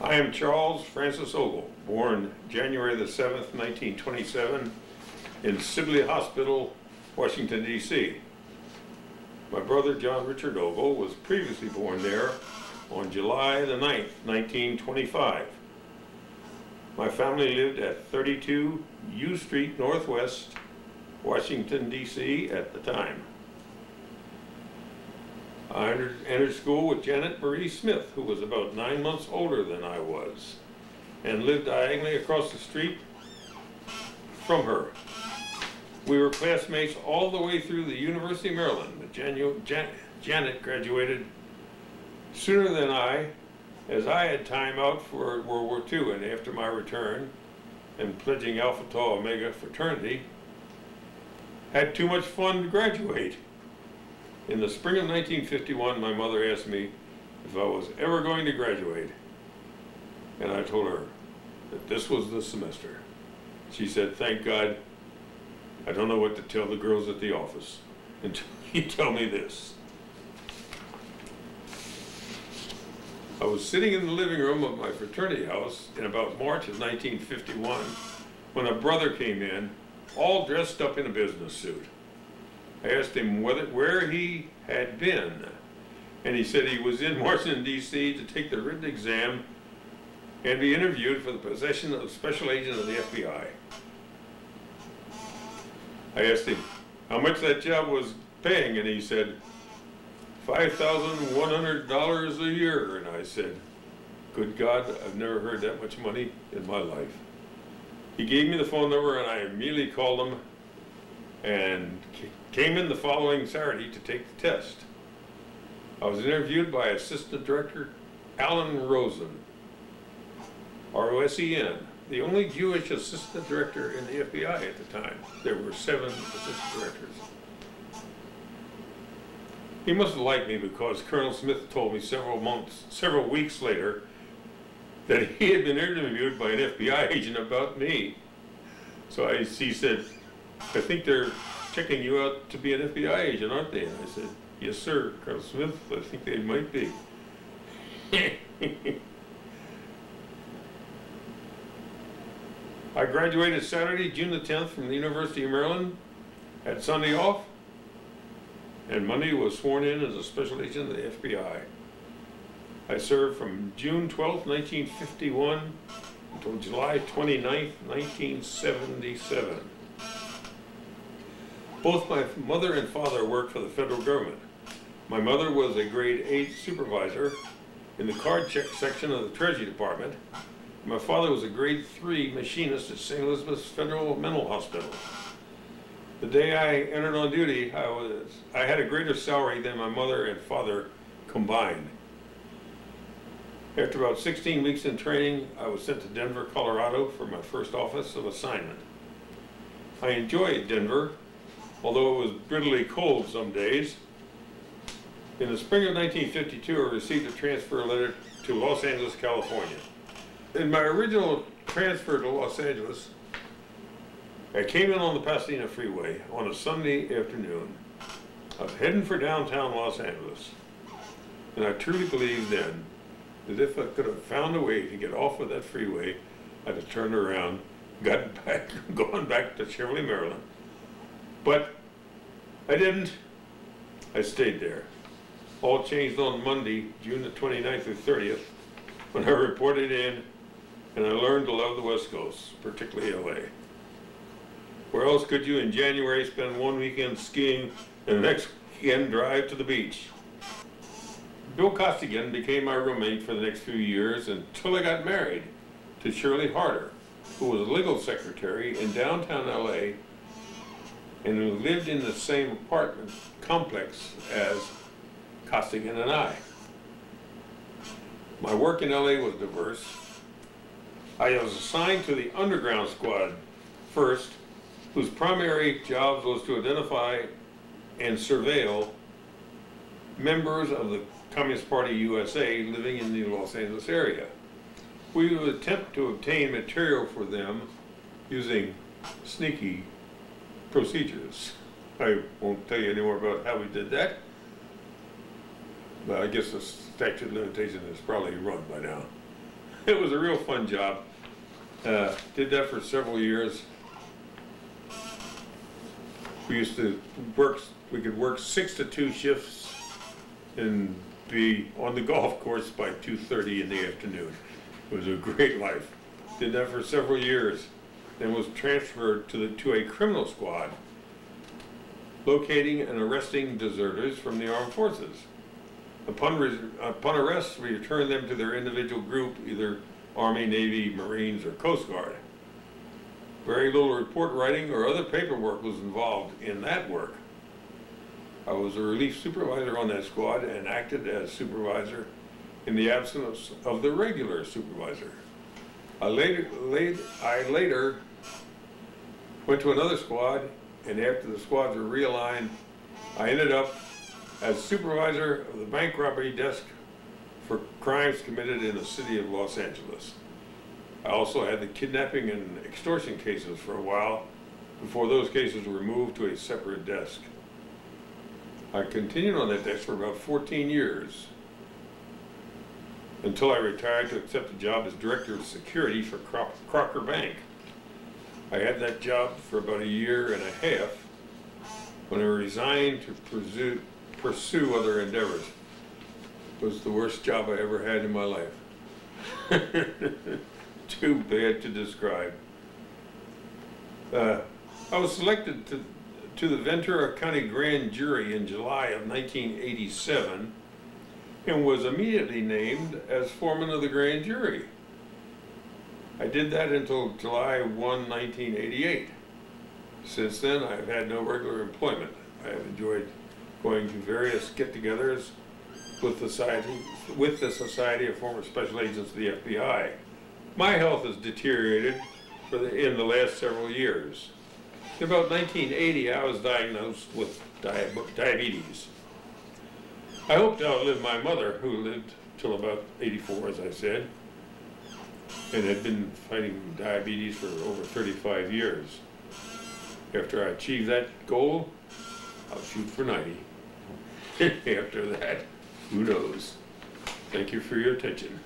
I am Charles Francis Ogle, born January the 7th, 1927, in Sibley Hospital, Washington, D.C. My brother John Richard Ogle was previously born there on July the 9th, 1925. My family lived at 32 U Street Northwest, Washington, D.C. at the time. I entered school with Janet Marie Smith, who was about 9 months older than I was, and lived diagonally across the street from her. We were classmates all the way through the University of Maryland. Janet graduated sooner than I, as I had time out for World War II, and after my return and pledging Alpha Tau Omega fraternity, had too much fun to graduate. In the spring of 1951, my mother asked me if I was ever going to graduate, and I told her that this was the semester. She said, "Thank God, I don't know what to tell the girls at the office until you tell me this." I was sitting in the living room of my fraternity house in about March of 1951 when a brother came in, all dressed up in a business suit. I asked him where he had been, and he said he was in Washington, D.C. to take the written exam and be interviewed for the position of special agent of the FBI. I asked him how much that job was paying, and he said, $5,100 a year. And I said, good God, I've never heard that much money in my life. He gave me the phone number, and I immediately called him and came in the following Saturday to take the test. I was interviewed by Assistant Director Alan Rosen, R-O-S-E-N, the only Jewish Assistant Director in the FBI at the time. There were 7 Assistant Directors. He must have liked me because Colonel Smith told me several weeks later that he had been interviewed by an FBI agent about me. So he said, "I think they're checking you out to be an FBI agent, aren't they?" And I said, "Yes, sir, Colonel Smith, I think they might be." I graduated Saturday, June the 10th from the University of Maryland, had Sunday off, and Monday was sworn in as a special agent of the FBI. I served from June 12, 1951 until July 29, 1977. Both my mother and father worked for the federal government. My mother was a grade 8 supervisor in the card check section of the Treasury Department. My father was a grade 3 machinist at St. Elizabeth's Federal Mental Hospital. The day I entered on duty, I had a greater salary than my mother and father combined. After about 16 weeks in training, I was sent to Denver, Colorado for my first office of assignment. I enjoyed Denver, although it was bitterly cold some days. In the spring of 1952, I received a transfer letter to Los Angeles, California. In my original transfer to Los Angeles, I came in on the Pasadena Freeway on a Sunday afternoon. I was heading for downtown Los Angeles, and I truly believed then that if I could have found a way to get off of that freeway, I'd have turned around, gone back to Cheverly, Maryland. But I didn't. I stayed there. All changed on Monday, June the 29th through 30th, when I reported in, and I learned to love the West Coast, particularly LA. Where else could you in January spend one weekend skiing and the next weekend drive to the beach? Bill Costigan became my roommate for the next few years until I got married to Shirley Harder, who was a legal secretary in downtown LA and who lived in the same apartment complex as Costigan and I. My work in LA was diverse. I was assigned to the underground squad first, whose primary job was to identify and surveil members of the Communist Party USA living in the Los Angeles area. We would attempt to obtain material for them using sneaky procedures. I won't tell you any more about how we did that, but I guess the statute of limitation is probably run by now. It was a real fun job. Did that for several years. We used to work, we could work 6 to 2 shifts and be on the golf course by 2:30 in the afternoon. It was a great life. Did that for several years. Then was transferred to a criminal squad, locating and arresting deserters from the armed forces. Upon arrest, we returned them to their individual group, either Army, Navy, Marines, or Coast Guard. Very little report writing or other paperwork was involved in that work. I was a relief supervisor on that squad and acted as supervisor in the absence of the regular supervisor. I later went to another squad, and after the squads were realigned, I ended up as supervisor of the bank robbery desk for crimes committed in the city of Los Angeles. I also had the kidnapping and extortion cases for a while before those cases were moved to a separate desk. I continued on that desk for about 14 years until I retired to accept a job as director of security for Crocker Bank. I had that job for about a year and a half when I resigned to pursue other endeavors. It was the worst job I ever had in my life. Too bad to describe. I was selected to the Ventura County Grand Jury in July of 1987 and was immediately named as foreman of the grand jury. I did that until July 1, 1988. Since then, I've had no regular employment. I have enjoyed going to various get-togethers with the Society of Former Special Agents of the FBI. My health has deteriorated in the last several years. In about 1980, I was diagnosed with diabetes. I hope to outlive my mother, who lived till about 84, as I said, and had been fighting diabetes for over 35 years. After I achieve that goal, I'll shoot for 90. After that, who knows? Thank you for your attention.